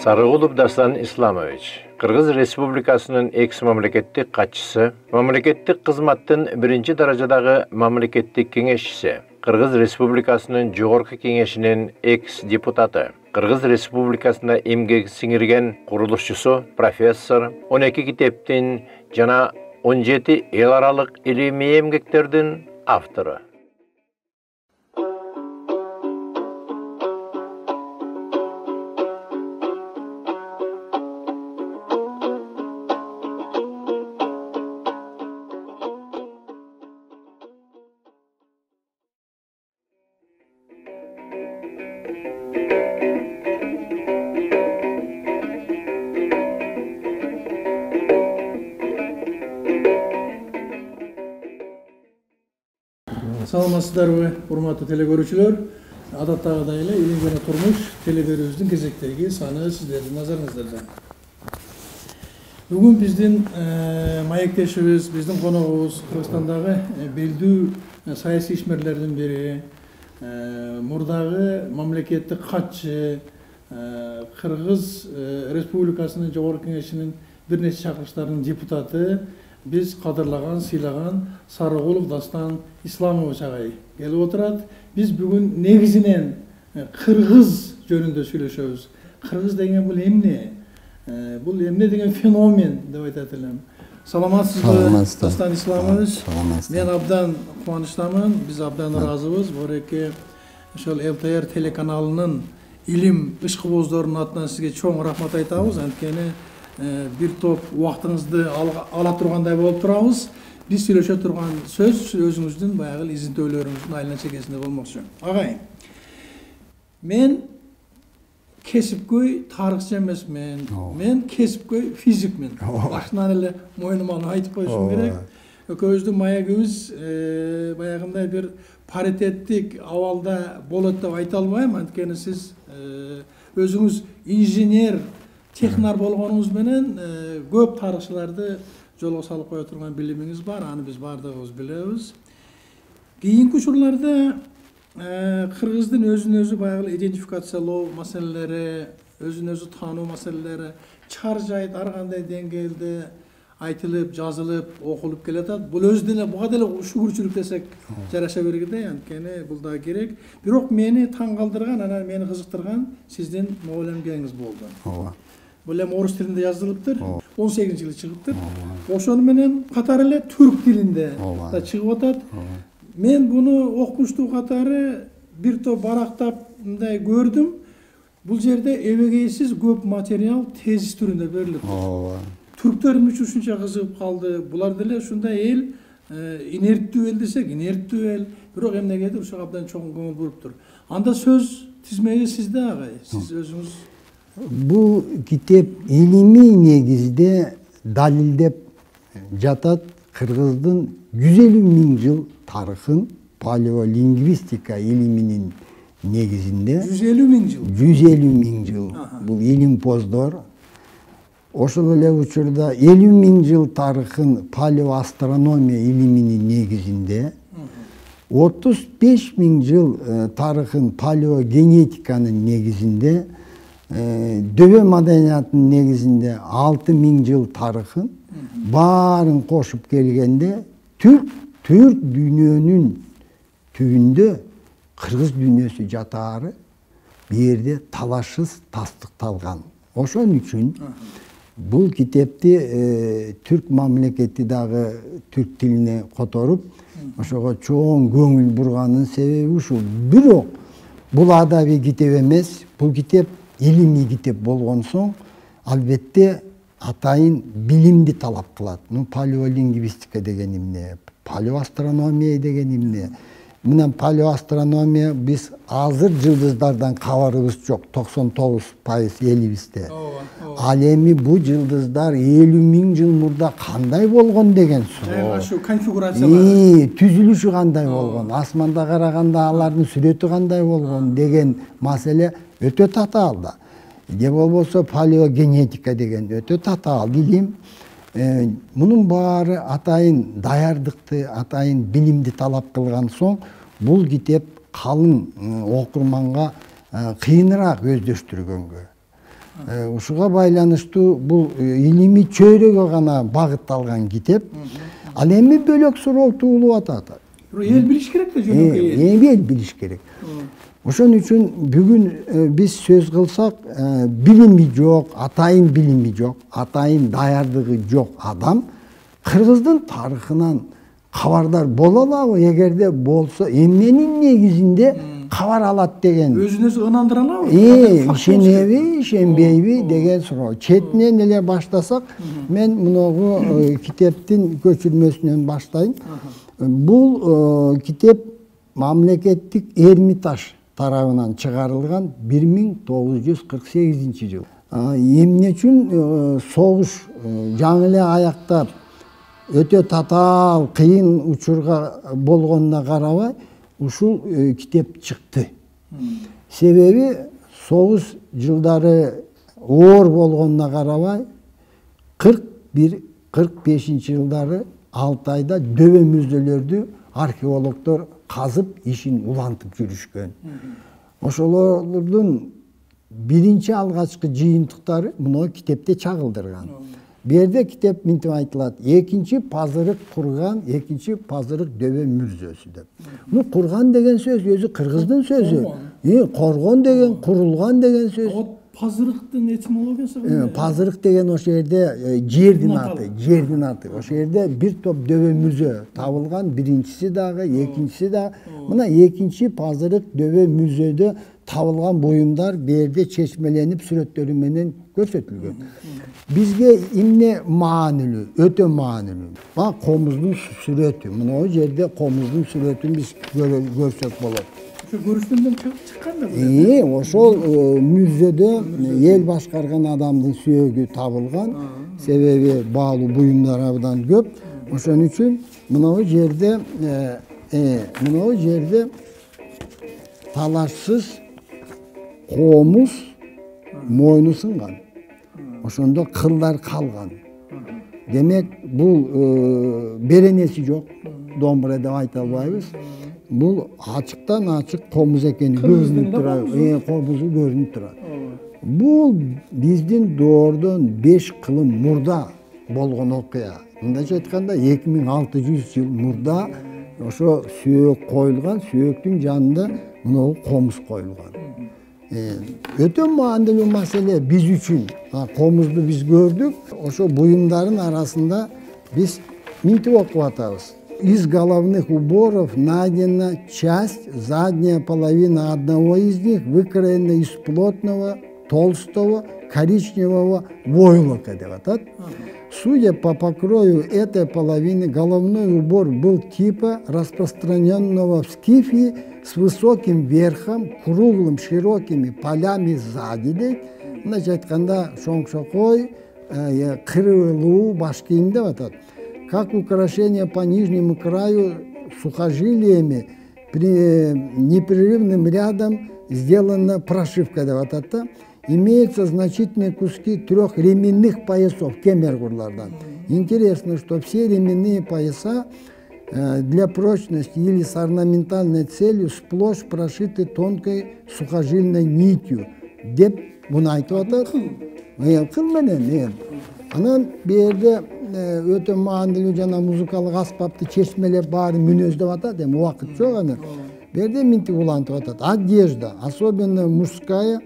Sarıgulov Dastan Islamovich, Kırgız Respublikasının eks-mamleketlik katçısı, mamleketlik kızmattın birinci derecedagi mamleketlik kengeşçisi, Kırgız Respublikasının Jogorku Kengeşinin eks-deputatı, Kırgız Respublikasında emgek singirgen kuruluşçusu, professor, 12 kiteptin jana 17 el aralık ilimi emgeklerden avtoru. Саламатсыздарбы, урматтуу телекөрүүчүлөр. Адаттагыдай эле илим жана турмуш телеберүүбүздүн кезектеги саны сиздердин назарыңыздарда. Бүгүн биздин маектешибиз, биздин коногубуз Кыргызстандагы белдүү саясий ишмерлердин бири, мурдагы мамлекеттик катчы, Кыргыз Республикасынын Жогорку Кеңешинин бир нече чакырыштарынын депутаты, biz qadırlagan, sıylagan Sarıgulov Dastan Islamovich agay gelip oturат. Biz bugün negizinen Kırgız jönünde söylöşöbüz. Kırgız degen bul emne? Bul emne degen fenomen dep aytatilem. Salamatsızbı Dastan Islamovich? Men abdan kuvanычтамын, biz abdan razыбыз. Бореке ошол ЛТР телеканалынын илим ышкыбоздорунун атынан сизге чоң рахмат айтабыз. Анткени bir top vaxtınızda ala turğanday bolup turabız. Biz söylöşe turgan söz özünüzdün bayagı izintölörüңүздүн айына чекесинде болмокчу. Agay, men kesipköy tarıkçı emesmen, men kesipköy fizikmen. Başından ele moynuma onu aytıp koyuşum gerek. Ökөөбүздүн маегибиз баягындай bir paritettik avalda bolot деп айта албайм. Анткени сиз өзүңүз инженер технар болгонуңуз менен көп тарыхчыларды жолго салып кое турган билимиңиз бар, аны биз бардыгыбыз билебиз. Кийинки учурларда Кыргыздын өзүн өзү баягы идентификациялоо маселелери, өзүн өзү таануу маселелери чар жайыт ар кандай деңгээлде айтылып, жазылып, окулуп келатат. Бул өзү деле буга деле шүгүрчүлүк десек жараша бергидей, анткени бул да керек. Бирок мени таң калтырган, анан мени кызыктырган сиздин мугалимдигиңиз болду. Бұл орыс тілінде жазылыптыр, 18-жылы шығыптыр. Ошону менен катары эле түрк тилинде да чыгып атат. Мен буну окумуштуу катары бир топ барактап мындай көрдүм. Бул жерде эбегейсиз көп материал тезис түрүндө берилип. Түрктөр эмне үчүн ушунча кызыгып калды? Булар деле ушундай эл, инерттүү эл десек, инерттүү эл, бирок эмнегедир ушуга абдан чоң көңүл буруптур. Анда сөз тизмеги сизде агай, сиз өзүңүз. Bu kitap ilimi negizde dalildep jatat Kırgızdın 150 bin yıl tarihın paleolingvistika iliminin negizinde 150 bin yıl. 150 bin yıl. Bu ilim pozdor. Oşul ele uçurda 50 bin yıl tarihın paleoastronomiya iliminin negizinde 35 bin yıl tarihın paleogenetikanın negizinde Döve madaniyatının negizinde 6000 yıl tarihın barın koşup gelgende Türk dünyanın tüyünde Kırgız dünyası jatarı bir yerde talaşsız tasdıktalgan. Oşon üçün bu kitapti Türk mamleketi dağı Türk diline kotorup oşoga çoğun göңүл burganın sebebi uşul. Birok bul adabi kitap emes, bu kitap ilimi kitap bolgon soň albatta atayın bilimdi talap kılat. Paleolingvistika degen emne, paleoastronomiya degen emne. Mına paleoastronomiya biz azır yıldızlardan kabarыбыз жок, 99% elibizde. Alemi bu yıldızlar 50 bin yıl murda kanday bolgon degen soň. Şu konfigurasiyalar. Tüzülüşü kanday bolgon, asmanda karaganda aların süreti kanday bolgon degen masele öte tatal. Ne bolsa paleogenetika degen öte tatal bilim. Bunun bari atayın dayardıktı, atayın bilimdi talap kılgan soň bul kitap kalın okurmanga kıyınırak özдөштүргөнгө. Ушуга байланыштуу бул илимий чөйрөгө гана багытталган китеп. Ал эми бөлөк суроо туулуп атат. Эл билиш керек да, жөнөкөй эл. Эл билиш керек. Ошон үчүн бүгүн биз сөз кылсак, билими жок, атайын билими жок, атайын даярдыгы жок адам кыргыздын тарыхынан кабардар боло алабы? Эгерде болсо, эмненин негизинде кабар алат деген. Өзүн өзү ынандыра алабы? Ишенеби, ишенбейби деген суроо. Четинен эле баштасак, мен муногу китептин көчүрмөсүнөн баштайын. Бул китеп мамлекеттик Эрмитаж тарабынан чыгарылган 1948-жыл. Эмне үчүн согуш жаңы эле аяктап өтө татаал, кыйын учурга болгонуна карабай, ушул китеп чыкты. Себеби согуш жылдары оор болгонуна карабай, 41-45-жылдары Алтайда дөбө мүзөлөрдү археологдор казып, ишин улантып жүрүшкөн. Ошолордун биринчи алгачкы жыйынтыктары муну китепте чагылдырган. Бу жерде китеп мынтип айтылат: экинчи пазырык курган, экинчи пазырык дөбө мүрзөсү деп. Бул курган деген сөз өзү кыргыздын сөзү. Коргон деген, курулган деген сөз. Пазырыктын этимологиясы кандай? Пазырык деген ошол жерде жердин аты, жердин аты. Ошол жерде бир топ дөбө мүзө табылган, биринчиси дагы, экинчиси да. Мына экинчи пазырык дөбө мүзөдө табылган буюмдар бу жерде чечмеленип сүрөттөрү менен көрсөтүлгөн. Бизге эмне маанилүү, өтө маанилүү. Бак комуздун сүрөтү. Мына жерде комуздун сүрөтүн биз көрсөк болот. Көрүштөндөн чыккан да. Ошол мүзөдө эл башкарган адамдын сүйөгү табылган. Себеби баалуу буюмдар абдан көп. Ошон үчүн мына жерде талашсыз комуз мойну сынган. Ошондо кылдар калган. Демек бул беренеси жок, домбура деп айта албайбыз. Бул ачыктан ачык комуз экени көрүнүп турат, комузу көрүнүп турат. Бул биздин доордон 5 кылым мурда болгон окуя. Мындайча айтканда 2600 жыл мурда ошо сүйөк коюлган, сүйөктүн жанында мына комуз коюлган. Өтө маанилүү маселе биз үчүн. Комузду биз көрдүк. Ошо буюмдардын арасында биз мынтип окуп атабыз. Из головных уборов найдена часть, задняя половина одного из них выкроена из плотного, толстого, коричневого войлока деп атат. Судя по покрою этой половины, головной убор был типа распространенного в Скифии с высоким верхом, круглым, широкими полями сзади. Значит, айтканда шоңшокой, кырылуу баш кийим деп атат. Как украшение по нижнему краю сухожилиями непрерывным рядом сделана прошивка деп атат. Имеются значительные куски 3 ременных поясов, кемергурлардан. Интересно, что все ременные пояса для прочности или с орнаментальной целью сплошь прошиты тонкой сухожильной нитью. Деп буну айтып атат. Кыл менен. Анан бу жерде өтө маанилүү жана музыкалык аспапты чечмелеп баарын мүнөздөп атат. Эми убакыт жок аны. Бу жерде мынтип улантып атат. Одежда, особенно мужская,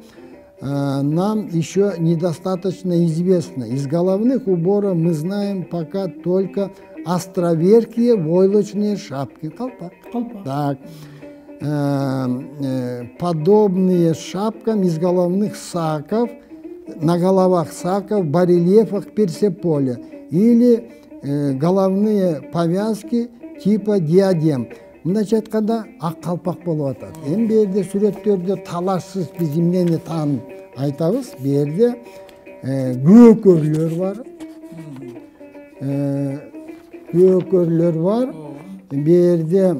нам еще недостаточно известно. Из головных уборов мы знаем пока только островерхие войлочные шапки. Колпак. Так. Подобные шапкам из головных саков, на головах саков, барельефах Персеполя. Или головные повязки типа диадем. Мындайча айтканда ак калпак болуп атат. Эми бу жерде сүрөттөрдө талашсыз биз эмнени таанып айтабыз? Бу жерде көөкөрлөр бар. Көөкөрлөр бар. Бу жерде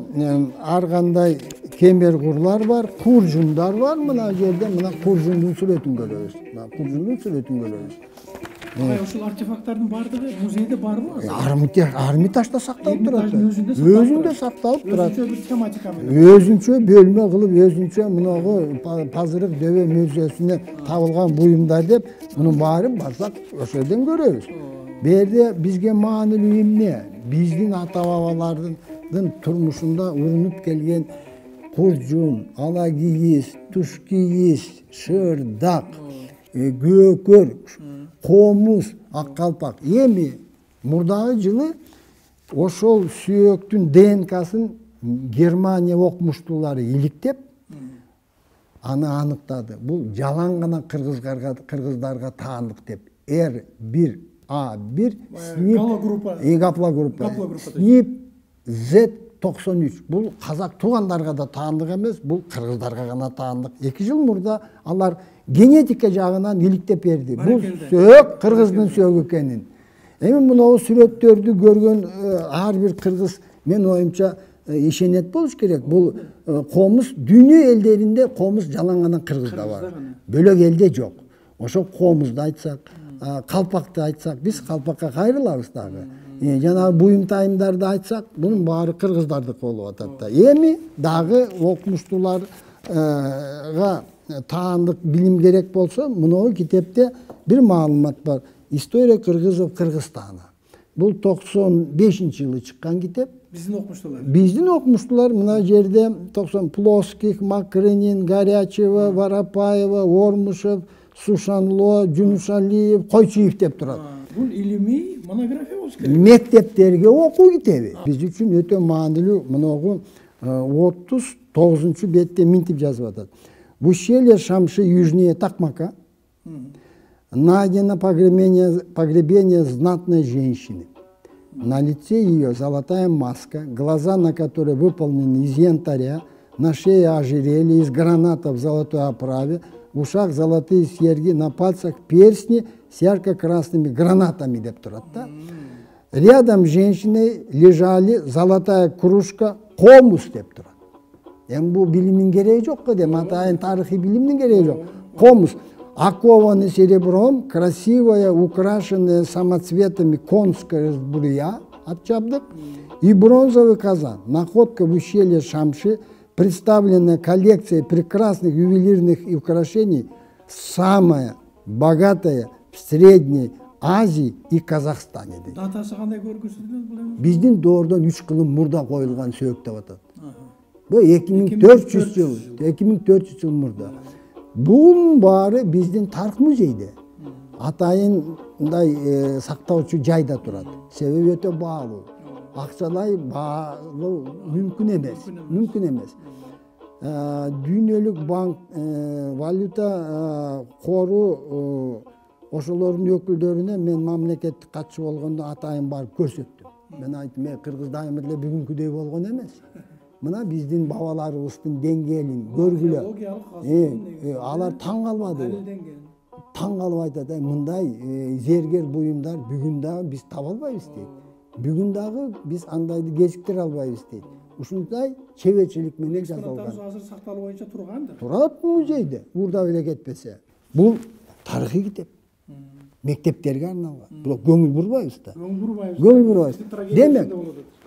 ар кандай кемергурлар бар, куржундар бар. Мына жерде мына куржундун сүрөтүн көрөбүз. Агай ушул артефакттардын баардыгы музейде барбы? Армитажда сакталып турат. Эрмитаждын Өзүндө сакталып турат. Өзүнчө бир тематика менен. Өзүнчө бөлмө кылып, өзүнчө мунагу Пазырык дөбө мүзөсүнө табылган буюмдар деп, мунун баарын барсак ошол жерден көрөбүз. Бу жерде бизге маанилүү эмне? Биздин ата бабалардын турмушунда урунуп келген куржун, ала кийиз, туш кийиз, шырдак, көкөр, комуз, ак калпак. Эми мурдагы жылы ошол сүйөктүн ДНКсын Германия окумуштуулары иликтеп, аны аныктады. Бул жалаң гана кыргыздарга таандык деп. R1A1 гаплогруппа. СНИП Z93. Бул казак туугандарга да таандык эмес, бул кыргыздарга гана таандык. 2 жыл мурда алар генетика жагынан иликтеп берди. Бул сөөк кыргыздын сөөгү экенин. Эми мынау сүрөттөрдү көргөн ар бир кыргыз мен оюмча ишенет болуш керек. Бул комуз дүйнө элдеринде комуз жалаң гана кыргызда бар. Бөлөк элде жок. Ошо комузду айтсак, калпакты айтсак, биз калпакка кайрылабыз дагы. Жана буюм тайымдарды айтсак, бунун баары кыргыздардыкы болуп атат да. Эми дагы окумуштууларга таандык билим керек болсо, мынау китепте бир маалымат бар. История кыргызов Кыргызстана. Бул 95-жылы чыккан китеп. Биздин окумуштуулар мына жерде 90 Плоских, Макрынин, Горячева, Воропаева, Ормушев, Сушанло, Жунушалиев, Койчуев деп турат. Бул илимий монография болуш керек. Мектептерге окуу китеби. Биз үчүн өтө маанилүү мынагу 39 бетте минтип жазып атат. В ущелье Шамши южнее Токмака найдено погребение знатной женщины. На лице ее золотая маска, глаза на которой выполнены из янтаря, на шее ожерелье из гранатов в золотой оправе, в ушах золотые серьги, на пальцах перстни с ярко-красными гранатами деп турат да. Рядом с женщиной лежали золотая кружка, комус деп турат. Эми бул билимдин кереги жок го дейм, атайын тарыхый билимдин кереги жок. Комус окованы серебром, красивая, украшенная самоцветами конская сбруя от чабдык и бронзовый казан. Находка в ущелье Шамши, представленная коллекцией прекрасных ювелирных украшений, самая богатая в Средней Азии и Казахстане. Датасы кандай көргөзүлгөн бул эми? Биздин доордон 3 кылым мурда коюлган сөөк деп атат. Бул 2400 жыл, 2400 жыл мурда. Bunun bari bizdin tarix muzeyde. Atayınday saktauçu jayda turat. Sebebi öte bağlı. Akçalay bağlı mümkün emes. Mümkün emes. Dünyölük bank, valuta koru oşolorun öküldörüne men mamleketlik katçı bolgondo atayın barıp көрсөттүм. Men aytdım, Kırgızda emirle bugünküdey bolgon emes. Mına bizdin babalarыбыздын деңгээлин көргүлө. Алар таң калбады. Таң калып айтат, мындай зергер буюмдар бүгүн дагы биз таба албайбыз дейт. Бүгүн дагы биз андайды кечиктире албайбыз дейт. Ушундай чеберчилик менен жасалган. Азыр сакталуу боюнча тургандыр. Турат музейде, урда эле кетпесе. Бул тарыхый китеп. Мектептерге арналган. Бирок көңүл бурбайбыз да. Көңүл бурбайбыз. Демек,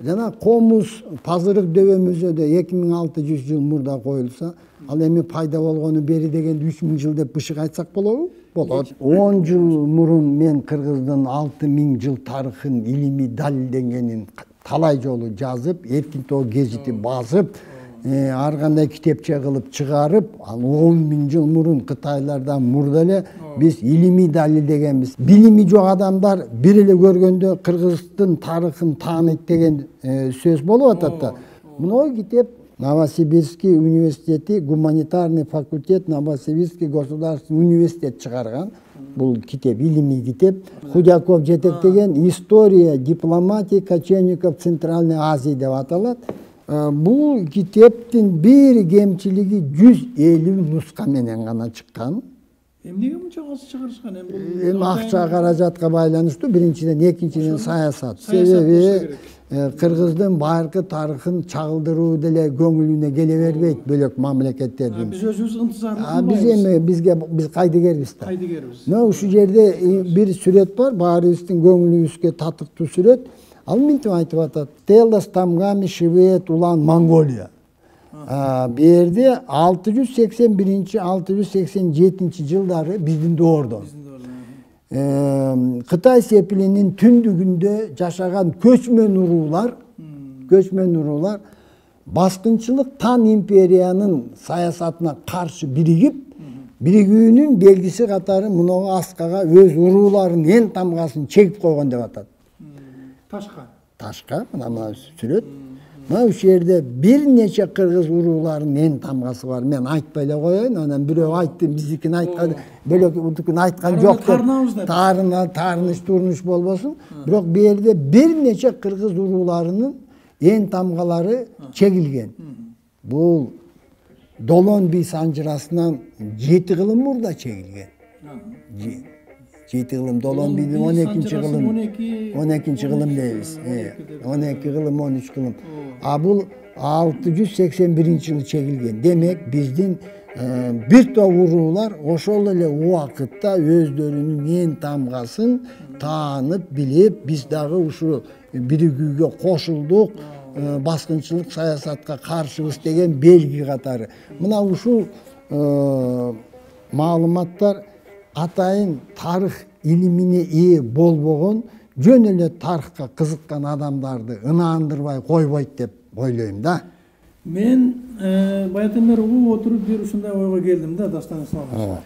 жана комуз Пазырык дөбө мүзөдө 2600 жыл мурда коюлса, ал эми пайда болгону бери дегенде 3000 жыл деп бышык айтсак болобу? Болот. 10 жыл мурун мен Кыргыздын 6000 жыл тарыхын илимий далилденгенин талай жолу жазып, Эркин Тоо гезити басып, ар кандай китепче кылып чыгарып, ал 10.000 жыл мурун Кытайлардан мурда эле биз илимий далилдегенбиз. Билими жок адамдар бир эле көргөндө Кыргыздын тарыхын тааныйт деген сөз болуп атат да. Мына китеп Новосибирский университети, гуманитарный факультет, Новосибирский государственный университет чыгарган. Бул китеп илимий китеп. Худяков жетектеген история дипломатии кочевников Центральной Азии деп аталат. Бул китептин бир кемчилиги 150 нуска менен гана чыккан. Эмнеге мынча аз чыгарышкан? Эми акча каражатка байланыштуу биринчиден, экинчиден саясат. Саясат Себеби кыргыздын байыркы тарыхын чагылдыруу деле көңүлүнө келе бербейт бөлөк мамлекеттердин. Биз өзүбүз ынтызар Биз эми биз кайдыгербиз да. кайдыгербиз. Мына ушул жерде бир сүрөт бар, баарыбыздын көңүлүбүзгө татыктуу сүрөт. Ал мынтип айтып атат: Телас тамгами шивет улан Монголия. Bu yerde 681-687 жылдары биздин доордон Кытай сепилинин түндүгүндө жашаган көчмөн уруулар баскынчылык Тан империянын саясатына каршы биригүүнүн белгиси катары мунуга аскага өз урууларынын эн тамгасын чегип койгон деп атат. Ташка, мына сүрөт. Мына ушул жерде бир нече кыргыз урууларынын эн тамгасы бар. Мен айтпай эле коеюн, анан бирөө айтты, биздикин айткан, бөлөкүн айткан жок деп. Таарыныш болбосун. Бирок бу жерде бир нече кыргыз урууларынын эн тамгалары чегилген. Бул Долон би санжырасынан 7 кылым мурда чегилген. 7 кылым Долон бийдин 12 кылым дейбиз. 12 кылым, 13 кылым. А бул 681-жылы чегилген. Демек, биздин бир топ уруулар ошол эле убакытта өздөрүнүн эн тамгасын таанып, билип, биз дагы ушул биригүүгө кошулдук, баскынчылык саясатка каршыбыз деген белги катары. Мына ушул маалыматтар атайын тарых илимине ээ болбогон, жөн эле тарыхка кызыккан адамдарды ынаандырбай койбойт деп ойлойм да. Мен баягы бери угуп отуруп бир ушундай ойго келдим да, Дастан Исламович.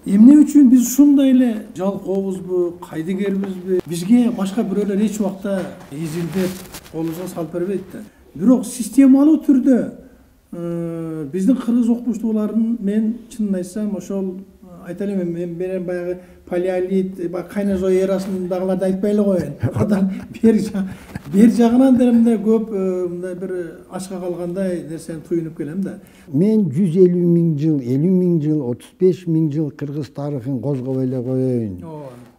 Эмне үчүн биз ушундай эле жалкообузбу, кайдыгербизби? Бизге башка бирөөлөр эч убакта изилдеп колубузга салып бербейт да. Бирок системалуу түрдө биздин кыргыз окумуштууларын мен чынын айтсам ошол айта элем, мен берем баягы палеолит, кайнозой эрасындагыларды айтпай эле коеюн. Адам бер жагынан деле мындай көп мындай бир ачка калгандай нерсени туюнуп келем да. Мен 150 000 жыл, 50 000 жыл, 35 000 жыл кыргыз тарыхын козгоп эле коеюн.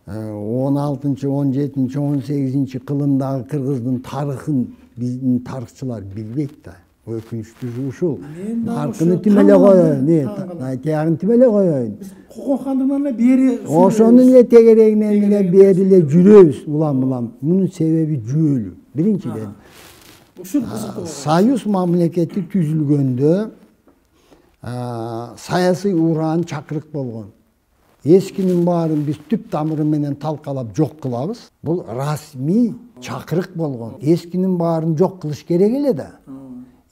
16, 17, 18 кылымдагы кыргыздын тарыхын биздин тарыхчылар билбейт да. Өкүнүчтүү ушул. Аркыны тимеле коеюн, тиягын тимеле коеюн. Кокон хандыгынан эле бери ошонун эле тегерегинен эле бери эле жүрөбүз улам. Мунун себеби жүйөлүү. Биринчиден, ушул кызыктуу. Союз мамлекети түзүлгөндө саясий ураан чакырык болгон. Эскинин баарын биз түп тамыры менен талкалап жок кылабыз. Бул расмий чакырык болгон. Эскинин баарын жок кылыш керек эле да.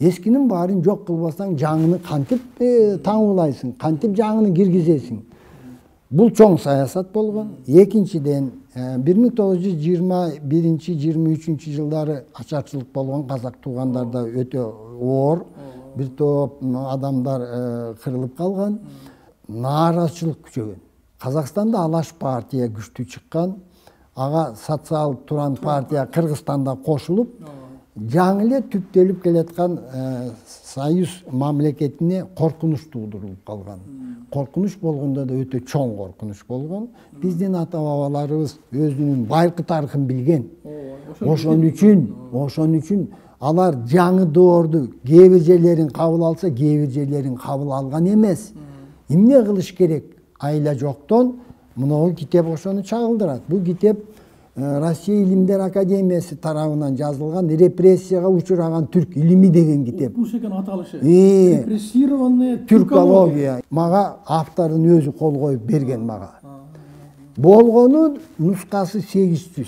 Эскинин баарын жок кылбасаң, жаңыны кантип таңуулайсың, кантип жаңыны киргизесиң. Бул чоң саясат болгон. Экинчиден, 1921-23 жылдары ачарчылык болгон, казак туугандарда өтө оор. Бир топ адамдар кырылып калган. Нааразычылык күчөгөн. Казакстанда Алаш партия күчтүү чыккан. Ага социал туран партия Кыргызстанда кошулуп, жаңы эле түптөлүп келаткан союз мамлекетине коркунуч туудуруп калган. Коркунуч болгондо да өтө чоң коркунуч болгон. Биздин ата-бабаларыбыз өзүнүн байыркы тарыхын билген. Ошон үчүн алар жаңы доорду кээ бир жерлерин кабыл алса, кээ бир жерлерин кабыл алган эмес. Эмне кылыш керек? Айла жоктон мынау китеп ошону чагылдырат. Бул китеп Россия Илимдер Академиясы тарабынан жазылган «Репрессияга учураган түрк илими» деген китеп. Бул экен аталышы. Репрессированная түркология. Мага автордун өзү кол коюп берген мага. Болгону нускасы 800.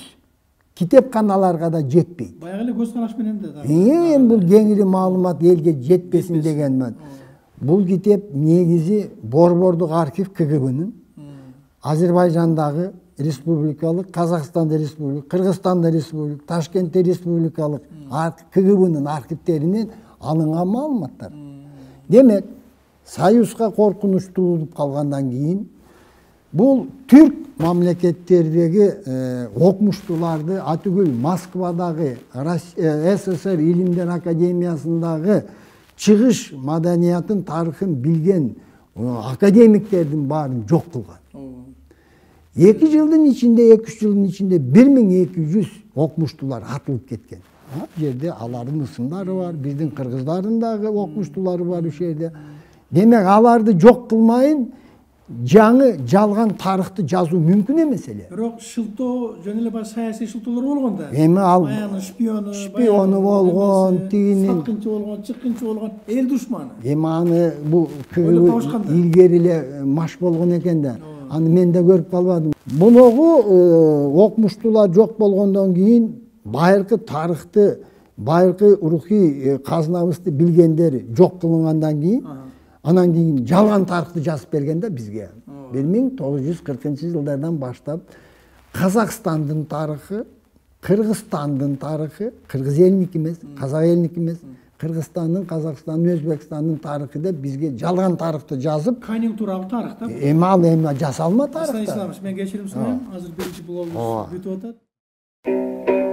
Китепканаларга да жетпейт. Баягы эле көз караш менен да. Бул кеңири маалымат элге жетпесин деген мен. Бул китеп негизи Борбордук архив КГБнын, Азербайжандагы республикалык, Казакстанда республика, Кыргызстанда республика, Ташкентте республикалык КГБнын архивтеринен алынган маалыматтар. Демек, союзга коркунуч туулуп калгандан кийин бул түрк мамлекеттердеги окумуштууларды атүгүл Москвадагы СССР Илимдер Академиясындагы чыгыш маданиятын тарыхын билген Академиктердин баарын жок кылган. 2 жылдын ичинде, 2-3 жылдын ичинде 1200 окумуштуулар атылып кеткен. Ал жерде алардын ысымдары бар, биздин кыргыздардын дагы окумуштуулары бар ушул жерде. Демек аларды жок кылмайын, жаңы жалган тарыхты жазуу мүмкүн эмес эле. Бирок шылтоо жөн эле баш саясий шылтоолор болгон да. Эми ал шпиону болгон, тигинин саткынчы болгон, чыккынчы болгон, эл душманы. Эми аны бул Ойлоп табышкан да. илгери эле маш болгон экен да. Аны мен да көрүп калбадым. Буногу окумуштуулар жок болгондон кийин байыркы тарыхты, байыркы рухий казнабызды билгендер жок кылынгандан кийин анан кийин жалган тарыхты жазып берген да бизге. 1940-жылдардан баштап Казакстандын тарыхы, Кыргызстандын тарыхы, кыргыз элники эмес, казак элники эмес, Кыргызстандын, Казакстандын, Өзбекстандын тарыхы деп бизге жалган тарыхты жазып, Конъюнктуралык тарых да. эми ал эми жасалма тарых. Мен кечирим сурайм, азыр биринчи блогубуз бүтүп атат.